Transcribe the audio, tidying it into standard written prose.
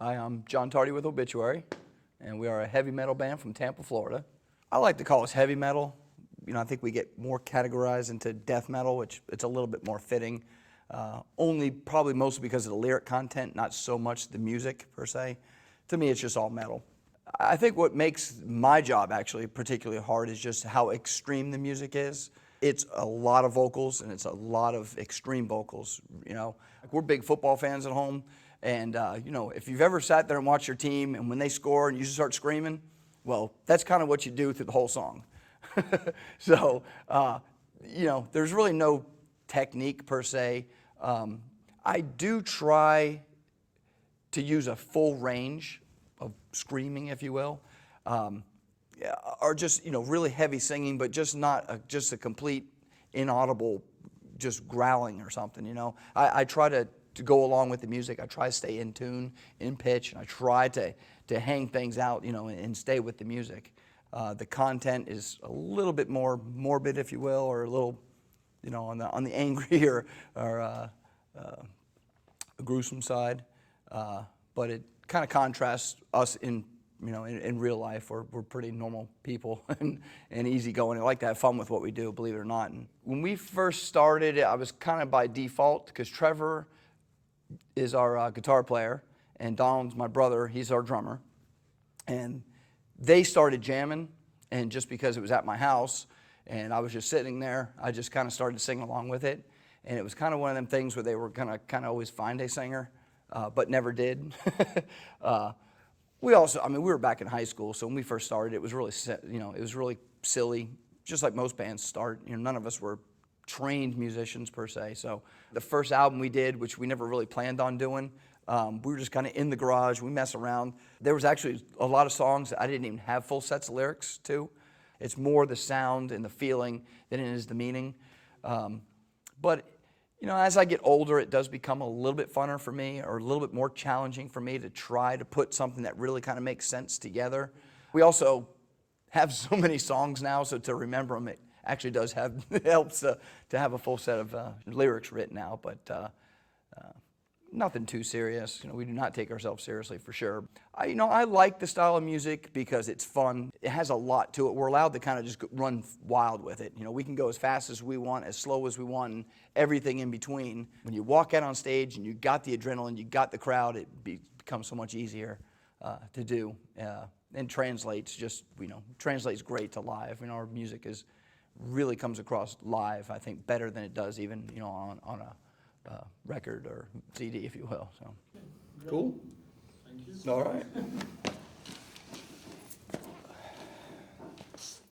Hi, I'm John Tardy with Obituary, and we are a heavy metal band from Tampa, Florida. I like to call us heavy metal. You know, I think we get more categorized into death metal, which it's a little bit more fitting. Only probably mostly because of the lyric content, not so much the music per se. To me, it's just all metal. I think what makes my job actually particularly hard is just how extreme the music is. It's a lot of vocals and it's a lot of extreme vocals, you know. We're big football fans at home, and you know, if you've ever sat there and watched your team and when they score and you just start screaming, well, that's kind of what you do through the whole song. So, you know, there's really no technique per se. I do try to use a full range of screaming, if you will, or just, you know, really heavy singing, but just not just a complete inaudible, just growling or something, you know. I try to go along with the music. I try to stay in tune, in pitch, and I try to hang things out, you know, and stay with the music. The content is a little bit more morbid, if you will, or a little, you know, on the angry or gruesome side, but it kind of contrasts us in, you know, in real life. We're pretty normal people and easygoing. I like to have fun with what we do, believe it or not. And when we first started, I was kind of by default because Trevor is our guitar player and Donald's my brother. He's our drummer, and they started jamming. And just because it was at my house and I was just sitting there, I just kind of started singing along with it. And it was kind of one of them things where they were gonna kind of always find a singer, but never did. We also, I mean, we were back in high school, so when we first started, it was really, you know, it was really silly, just like most bands start. You know, none of us were trained musicians per se. So the first album we did, which we never really planned on doing, we were just kind of in the garage, we mess around. There was actually a lot of songs that I didn't even have full sets of lyrics to. It's more the sound and the feeling than it is the meaning. But, you know, as I get older, it does become a little bit funner for me, or a little bit more challenging for me to try to put something that really kind of makes sense together. We also have so many songs now, so to remember them, it actually does have, it helps to have a full set of lyrics written out, but nothing too serious. You know, we do not take ourselves seriously for sure. You know, I like the style of music because it's fun. It has a lot to it. We're allowed to kind of just run wild with it. You know, we can go as fast as we want, as slow as we want, and everything in between. When you walk out on stage and you got the adrenaline, you got the crowd, it becomes so much easier to do. And translates just, you know, translates great to live. You know, our music really comes across live, I think, better than it does even, you know, on a record or CD, if you will. So Cool. Thank you. All right.